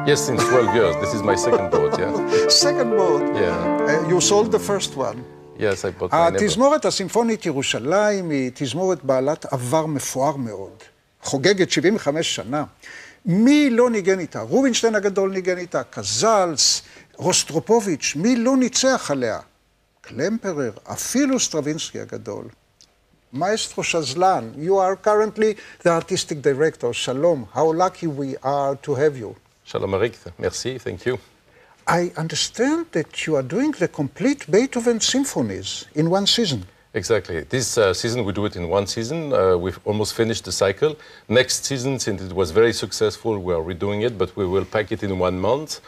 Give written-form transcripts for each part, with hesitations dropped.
Yes, since 12 years. This is my second boat, yeah. Second boat? Yeah. You sold the first one. Yes, I bought my התזמורת הסימפונית ירושלים היא תזמורת בעלת עבר מפואר מאוד. חוגגת 75 שנה. מי לא ניגן איתה? רובינשטיין הגדול ניגן איתה, קזלס, רוסטרופוביץ', מי לא ניצח עליה? קלמפרר, אפילו סטרווינסקי הגדול. Maestro Chaslin, you are currently the artistic director. Shalom, how lucky we are to have you. Shalom Arik, merci, thank you. I understand that you are doing the complete Beethoven symphonies in one season. Exactly. This season we do it in one season. We've almost finished the cycle. Next season, since it was very successful, we are redoing it, but we will pack it in 1 month.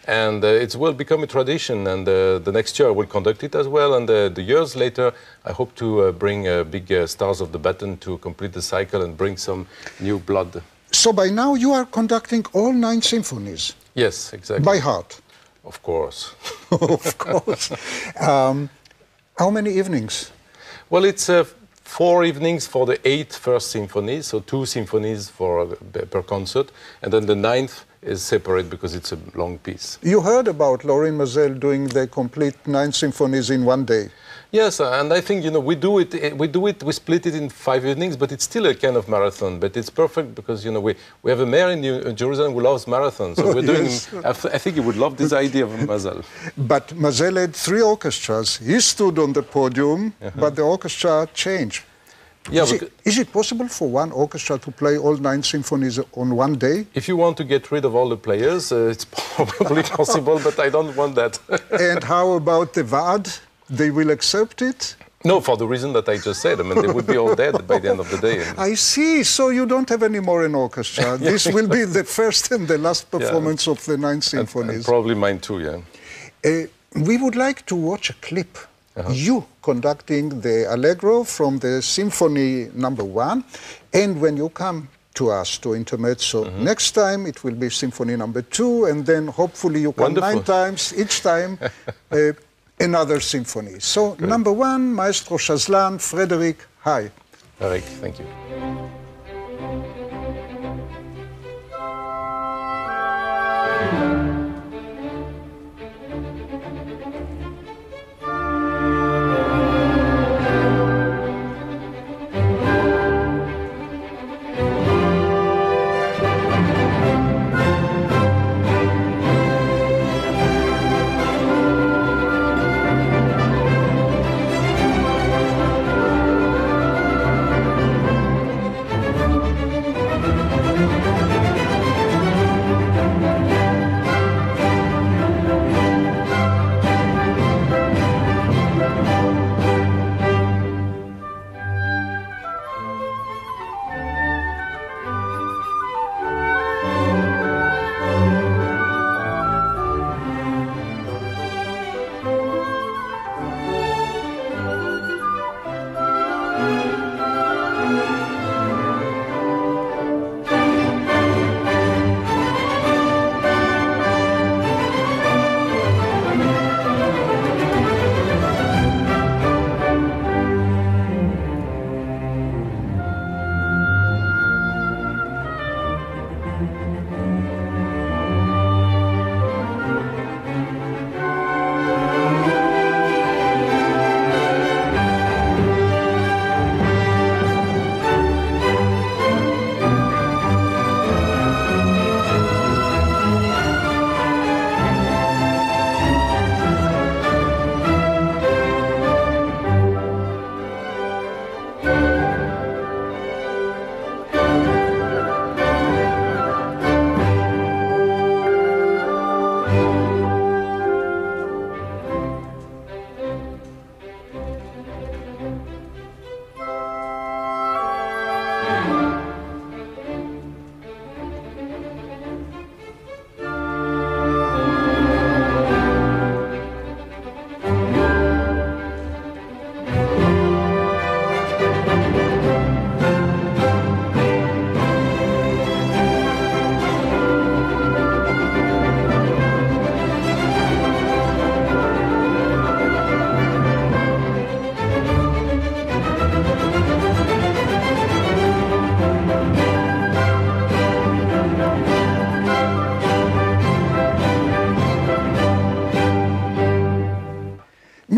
And it will become a tradition, and the next year I will conduct it as well. And the years later, I hope to bring big stars of the baton to complete the cycle and bring some new blood. So by now you are conducting all 9 symphonies? Yes, exactly. By heart? Of course. Of course. How many evenings? Well, it's 4 evenings for the 8 first symphonies, so 2 symphonies per concert, and then the 9th is separate because it's a long piece. You heard about Lorin Maazel doing the complete 9 symphonies in 1 day. Yes, and I think, you know, we we split it in 5 evenings, but it's still a kind of marathon. But it's perfect because, you know, we have a mayor in Jerusalem who loves marathons. So we're doing, Yes. I think he would love this idea of Maazel. But Maazel had 3 orchestras. He stood on the podium, but the orchestra changed. Yeah, Is it possible for one orchestra to play all 9 symphonies on 1 day? if you want to get rid of all the players, it's probably possible, but I don't want that. And how about the Vaad? They will accept it? No, for the reason that I just said. I mean, they would be all dead by the end of the day. I see. So you don't have any more an orchestra. This will be the first and the last performance of the 9 symphonies. And probably mine too, yeah. We would like to watch a clip. You conducting the Allegro from the Symphony number 1. And when you come to us, to Intermezzo, next time it will be Symphony number 2. And then hopefully you come Wonderful. 9 times, each time another symphony. So, Great. number 1, Maestro Chaslin, Frederic, hi. Eric, thank you.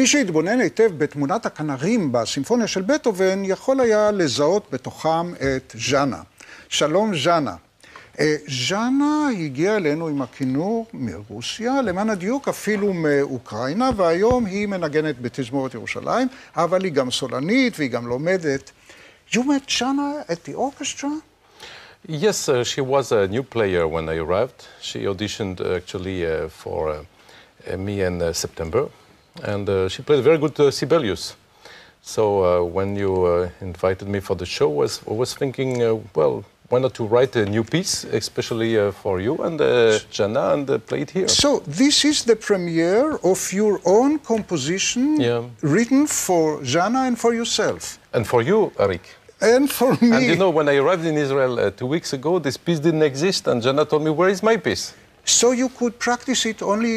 מי שהתבונן היטב בתמונת הכנרים בסימפוניה של בטהובן, יכול היה לזהות בתוכם את ז'אנה. שלום ז'אנה. ז'אנה הגיעה אלינו עם הכינור מרוסיה, למען הדיוק אפילו מאוקראינה, והיום היא מנגנת בתזמורת ירושלים, אבל היא גם סולנית והיא גם לומדת. You met Zhana at the orchestra? Yes, she was a new player when I arrived. She auditioned actually for me in September, and she played very good Sibelius. So when you invited me for the show, I was thinking, well, why not to write a new piece, especially for you and Zhana, and play it here. So this is the premiere of your own composition, written for Zhana and for yourself. And for you, Arie. And for me. And you know, when I arrived in Israel 2 weeks ago, this piece didn't exist, and Zhana told me, where is my piece? So you could practice it only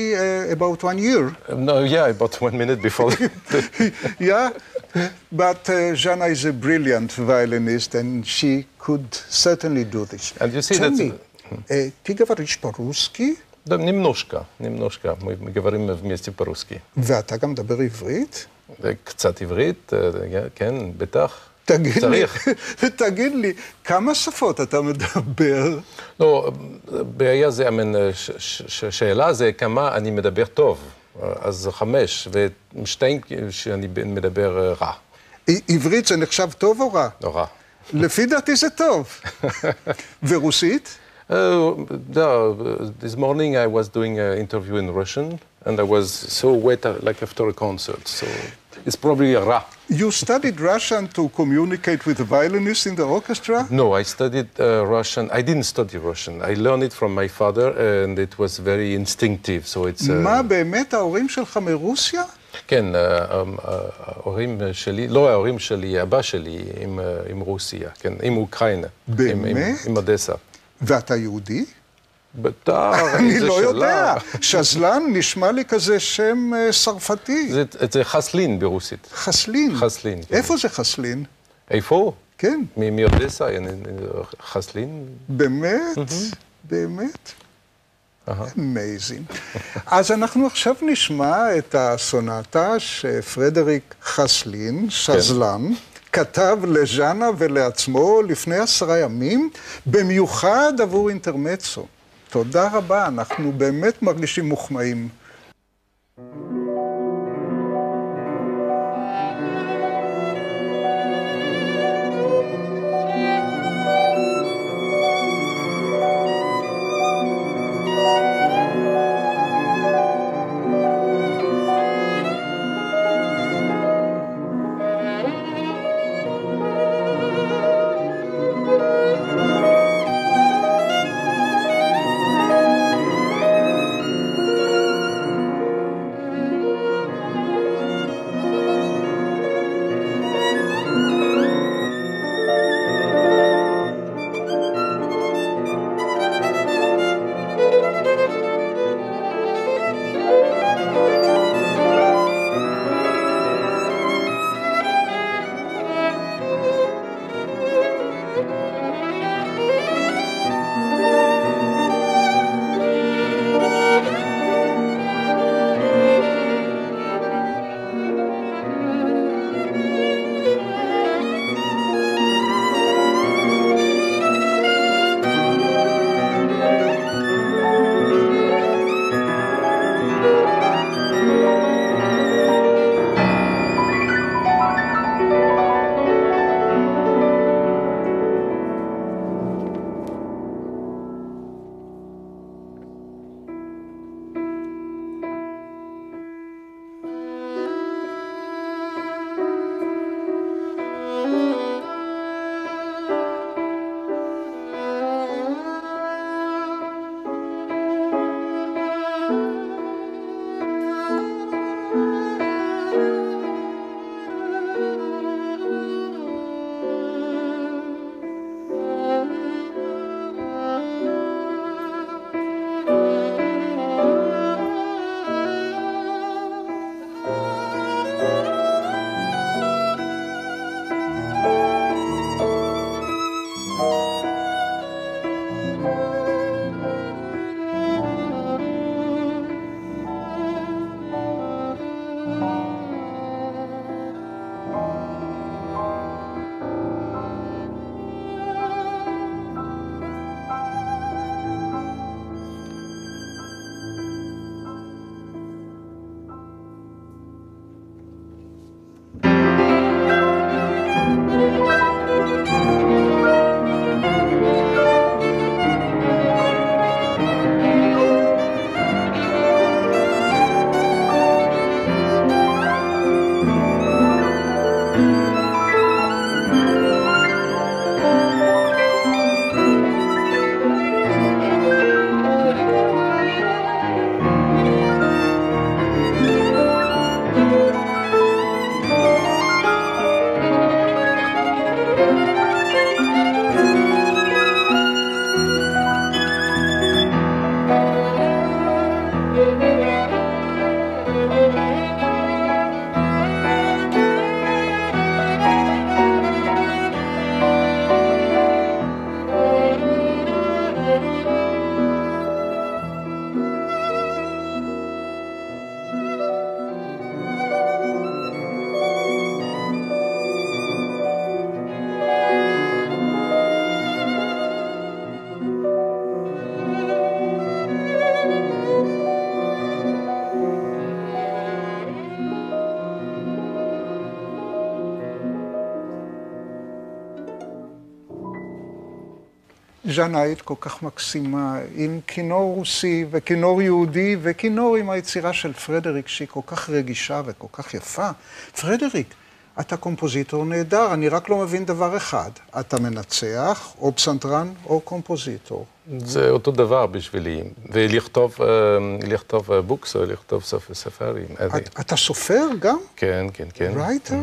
about 1 year? No, yeah, about 1 minute before. Yeah, but Zhana is a brilliant violinist, and she could certainly do this. And you see Tell that... me, ты говоришь по-русски? Да, немножко. Мы говорим вместе по-русски. ואתה גם מדבר עברית? קצת עברית, כן, בטח. תגיד לי, כמה שפות אתה מדבר? לא, בעיה זה, שאלה זה כמה אני מדבר טוב, אז 5, ושתיים שאני מדבר רע. עברית זה נחשב טוב או רע? לא רע. לפי דעתי זה טוב. ורוסית? This morning I was doing an interview in Russian, and I was so wet like after a concert, so it's probably a rah. You studied Russian to communicate with the violinists in the orchestra? No, I studied Russian. I didn't study Russian. I learned it from my father, and it was very instinctive, so it's... מה, באמת ההורים שלך מרוסיה? כן, ההורים שלי, לא ההורים שלי, אבא שלי עם רוסיה, כן, עם אוקראינה. באמת? עם אודסה. ואתה יהודי? בטח, אני לא יודע. שזלן נשמע לי כזה שם צרפתי. זה חסלין ברוסית. חסלין? חסלין. איפה זה חסלין? איפה? כן. מאודסה, חסלין. באמת? באמת? Amazing. אז אנחנו עכשיו נשמע את הסונטה שפרדריק חסלין, שזלן, כתב לז'אנה ולעצמו לפני 10 ימים, במיוחד עבור אינטרמצו. תודה רבה, אנחנו באמת מרגישים מוחמאים. ז'אנה היית כל כך מקסימה, עם כינור רוסי וכינור יהודי וכינור עם היצירה של פרדריק, שהיא כל כך רגישה וכל כך יפה. פרדריק, אתה קומפוזיטור נהדר, אני רק לא מבין דבר אחד. אתה מנצח, או פסנתרן, או קומפוזיטור. זה אותו דבר בשבילי. ולכתוב בוקס, או לכתוב ספרים. אתה סופר גם? כן, כן, כן. רייטר?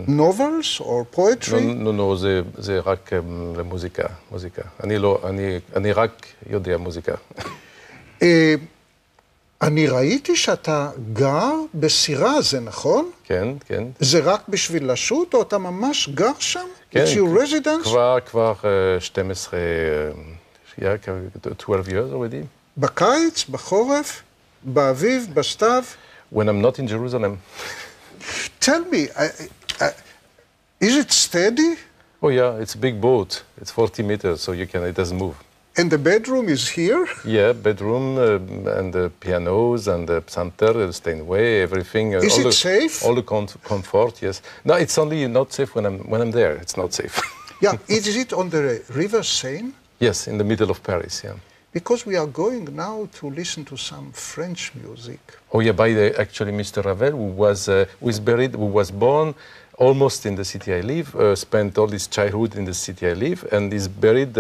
נובלס או פואטרי? לא, זה רק למוזיקה, מוזיקה. אני רק יודע מוזיקה. אני ראיתי שאתה גר בסירה, זה נכון? כן, כן. זה רק בשביל לשוט, או אתה ממש גר שם? כן, It's your residence? כבר 12 years already. בקיץ, בחורף, באביב, בסתיו? When I'm not in Jerusalem. Tell me, is it steady? Oh yeah, it's a big boat. It's 40 meters, so it doesn't move. And the bedroom is here? Yeah, bedroom and the pianos and the psalter, the Steinway, everything. Is it safe? All the comfort, yes. No, it's only not safe when I'm there. It's not safe. Yeah, is it on the River Seine? Yes, in the middle of Paris, yeah. Because we are going now to listen to some French music. Oh yeah, actually Mr. Ravel, who was born almost in the city I live, spent all his childhood in the city I live, and is buried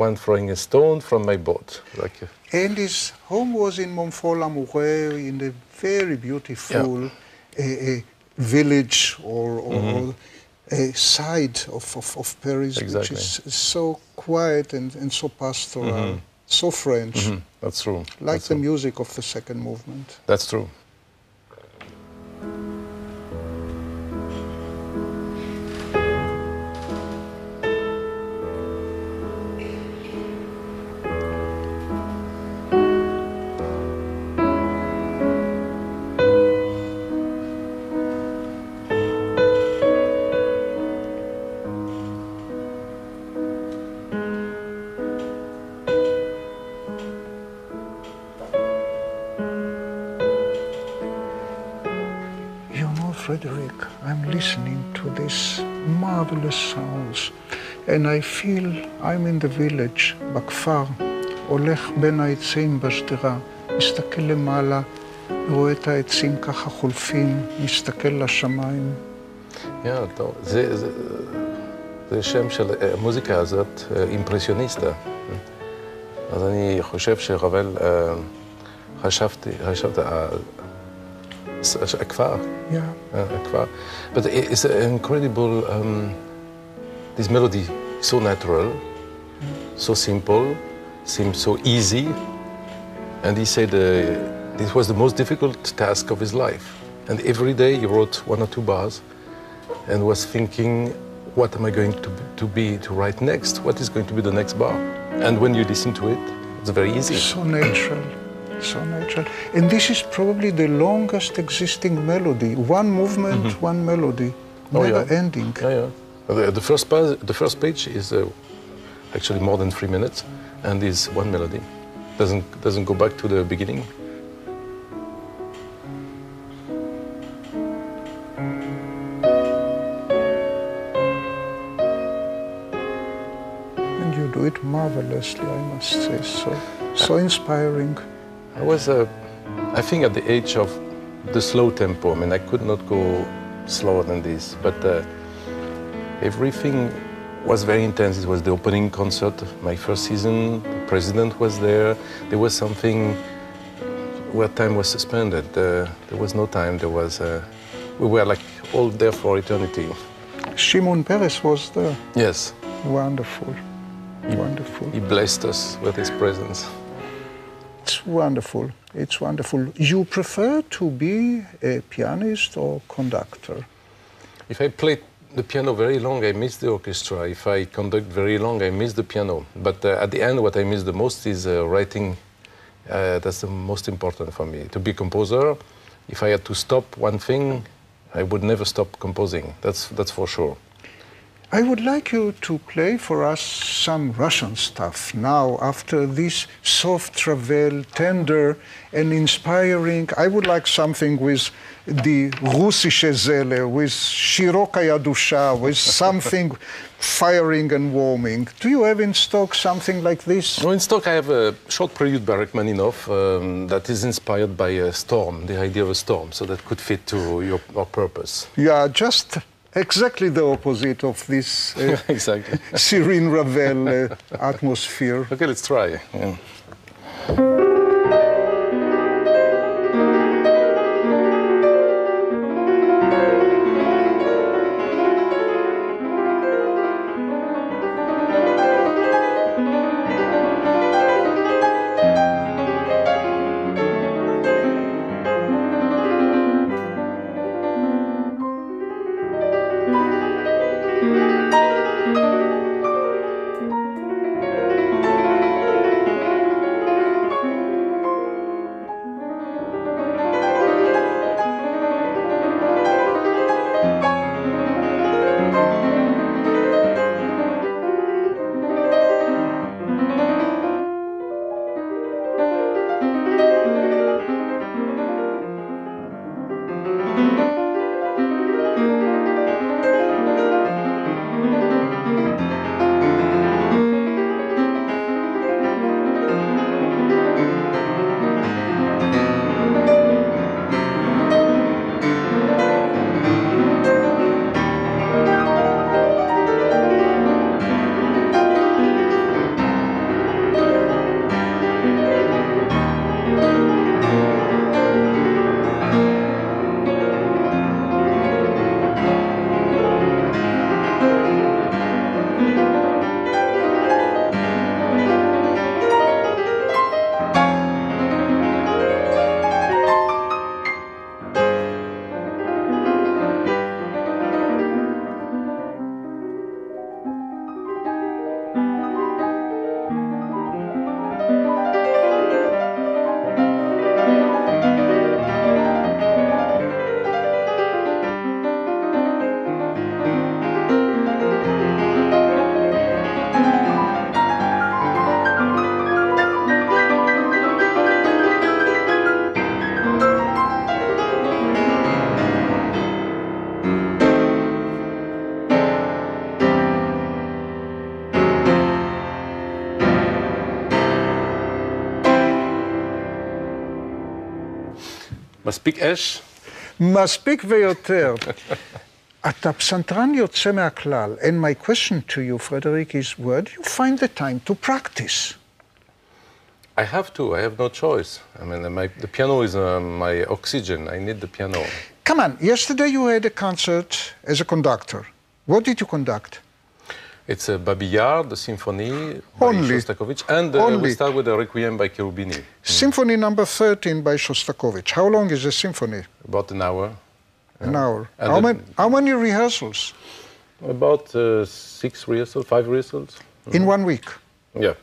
one throwing a stone from my boat. And his home was in Montfort-l'Amoureux, in a very beautiful village or a side of Paris, exactly. Which is so quiet and so pastoral, so French. That's true. Like That's the true. music of the second movement. That's true. Frederic, I'm listening to these marvelous sounds, and I feel I'm in the village, בכפר, הולך בין העצים בשדרה, מסתכל למעלה, רואה את העצים ככה חולפים, מסתכל לשמיים. טוב, זה שם של המוזיקה הזאת, אימפרסיוניסטה. אז אני חושב שרבל, חשבתי, הכפר. הכפר. But it's incredible, this melody, so natural, so simple, seems so easy. And he said this was the most difficult task of his life. And every day he wrote 1 or 2 bars and was thinking, what am I going to write next? What is going to be the next bar? And when you listen to it, it's very easy. So natural. So natural. And this is probably the longest existing melody. One movement, one melody, never ending. Yeah. The first page is actually more than 3 minutes, and is one melody. Doesn't go back to the beginning. And you do it marvelously, I must say. So inspiring. I was, I think, at the age of the slow tempo. I mean, I could not go slower than this, but everything was very intense. It was the opening concert, my first season. The president was there. There was something where time was suspended. There was no time. We were like all there for eternity. Shimon Peres was there. Yes. Wonderful. Wonderful. He blessed us with his presence. It's wonderful. It's wonderful. You prefer to be a pianist or conductor? If I play the piano very long, I miss the orchestra. If I conduct very long, I miss the piano. But at the end, what I miss the most is writing. That's the most important for me. To be a composer, if I had to stop one thing, I would never stop composing. That's for sure. I would like you to play for us some Russian stuff now, after this soft ravel, tender and inspiring. I would like something with the Russische Seele, with Shirokaya Dusha, with something firing and warming. Do you have in stock something like this? No, in stock I have a short prelude by Rachmaninoff that is inspired by a storm, the idea of a storm, so that could fit to your purpose. Yeah, just exactly the opposite of this exactly. serene Ravel atmosphere. Okay, let's try. Yeah. מספיק אש? מספיק ויותר. אתה פסנתרן יוצא מהכלל. And my question to you, Frederic, is where do you find the time to practice? I have to. I have no choice. I mean, the piano is my oxygen. I need the piano. Come on. Yesterday you had a concert as a conductor. What did you conduct? It's a Babi Yar, the Symphony by Shostakovich, and we start with a Requiem by Cherubini. Symphony number 13 by Shostakovich. How long is a symphony? About an hour. An hour. How many rehearsals? About 6 rehearsals, 5 rehearsals. In 1 week? Yeah.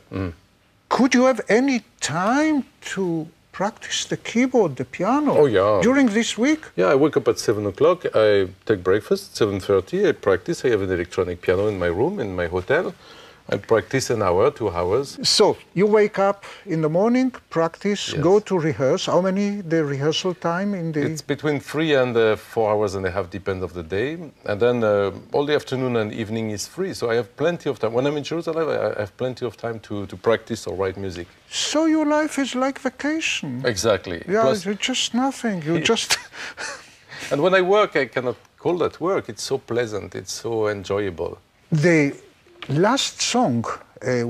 Could you have any time to practice the keyboard, the piano? Oh, yeah. During this week? Yeah, I wake up at 7 o'clock, I take breakfast, 7:30, I practice. I have an electronic piano in my room, in my hotel. I practice an hour, 2 hours. So, you wake up in the morning, practice, Yes. go to rehearse. How many the rehearsal time in the... It's between 3 and 4 hours and a half, depends of the day. And then all the afternoon and evening is free, so I have plenty of time. When I'm in Jerusalem, I have plenty of time to practice or write music. So your life is like vacation. Exactly. Yeah, Plus, it's just nothing. You just... And when I work, I cannot call that work. It's so pleasant, it's so enjoyable. The last song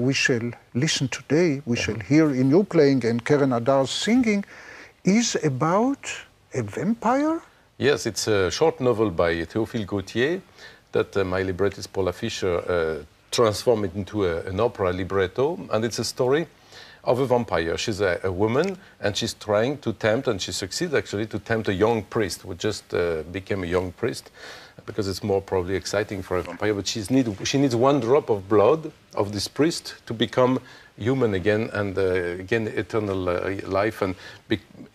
we shall listen today, we shall hear in your playing and Keren Adar's singing, is about a vampire? Yes, it's a short novel by Théophile Gautier that my librettist Paula Fischer transformed it into an opera libretto. And it's a story of a vampire. She's a woman, and she's trying to tempt, and she succeeds actually to tempt a young priest who just became a young priest, because it's more probably exciting for a vampire. But she needs one drop of blood of this priest to become human again, and again eternal life, and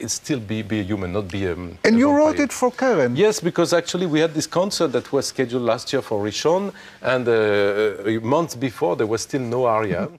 still be a human, not be a And a you vampire. wrote it for Karen? Yes, because actually we had this concert that was scheduled last year for Rishon, and a month before there was still no aria.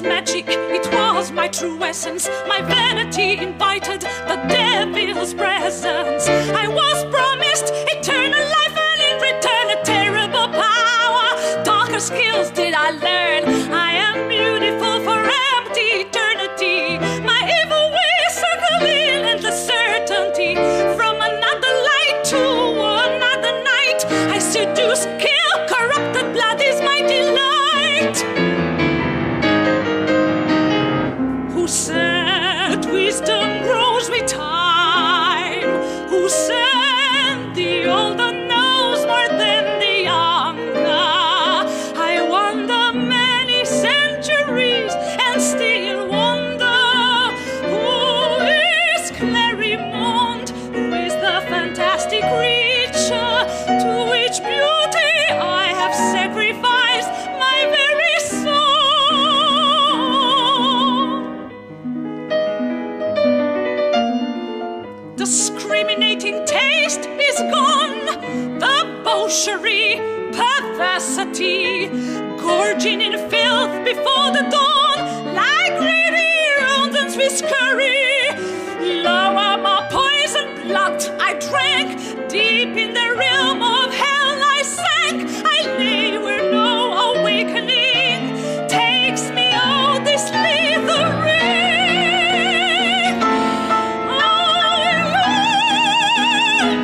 Magic, it was my true essence. My vanity invited the devil's presence. I was promised eternal life, and in return a terrible power. Darker skills did I learn. I am beautiful for empty eternity. My evil ways circle in endless certainty. From another light to another night, I seduce, kill, corrupted blood is my delight. Who said wisdom grows with time? Who said the older knows more than the younger? I wonder many centuries and still wonder, who is Clarimond? Who is the fantastic creature to which beauty I have sacrificed my very soul? Discriminating taste is gone, the debauchery, perversity, gorging in filth before the dawn, like greedy rodents with scurry. Lower my poison blood I drank, deep in the realm of hell I sank. I lay where no awakening takes me out this slithering.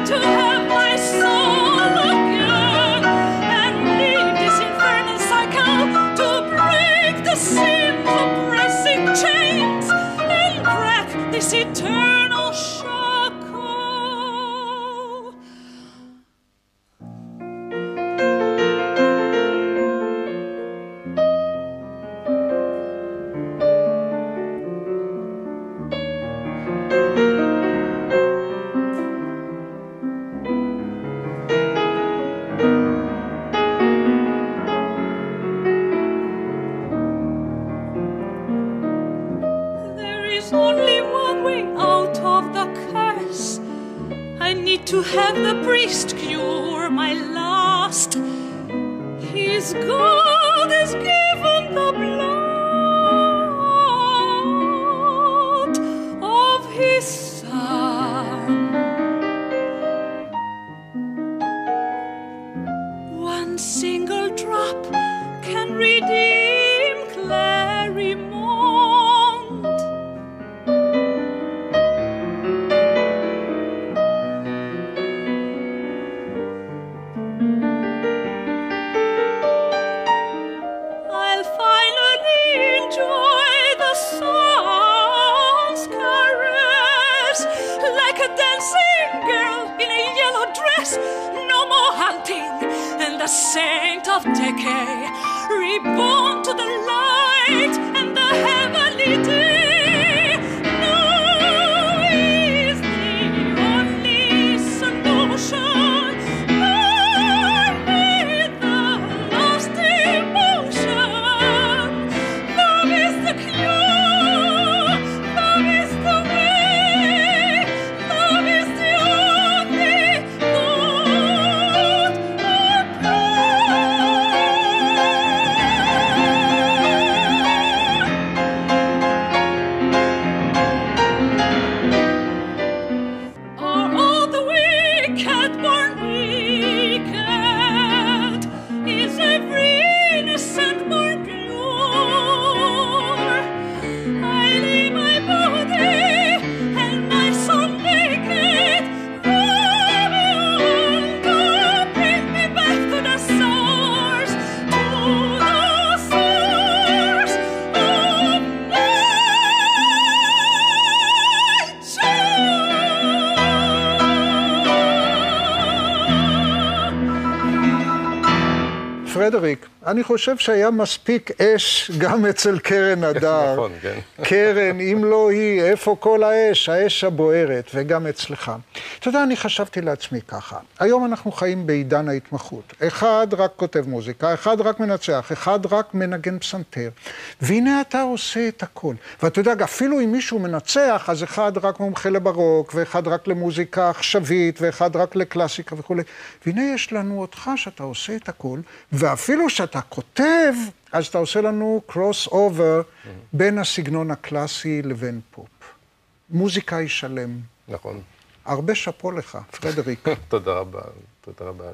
To have my soul again and leave this infernal cycle, to break the sinful pressing chains and crack this eternal shackle. There is only one way out of the curse. I need to have the priest cure my lust. His God has given the blood of his son. One single drop can redeem Clarimond. I'll finally enjoy the sun's caress, like a dancing girl in a yellow dress. No more hunting, and the saint of decay, reborn to the light and the heavenly day. No is the only solution. Love with the lost emotion. Love is the cure. אני חושב שהיה מספיק אש גם אצל קרן הדר. נכון, כן. קרן, אם לא היא, איפה כל האש? האש הבוערת, וגם אצלך. אתה יודע, אני חשבתי לעצמי ככה. היום אנחנו חיים בעידן ההתמחות. אחד רק כותב מוזיקה, אחד רק מנצח, אחד רק מנגן פסנתר. והנה אתה עושה את הכל. ואתה יודע, אפילו אם מישהו מנצח, אז אחד רק מומחה לברוק, ואחד רק למוזיקה עכשווית, ואחד רק לקלאסיקה וכו'. והנה יש לנו אותך שאתה עושה את הכל, ואפילו שאתה כותב, אז אתה עושה לנו קרוס אובר בין הסגנון הקלאסי לבין פופ. מוזיקאי שלם. נכון. הרבה שאפו לך, פרדריק. תודה רבה, תודה רבה.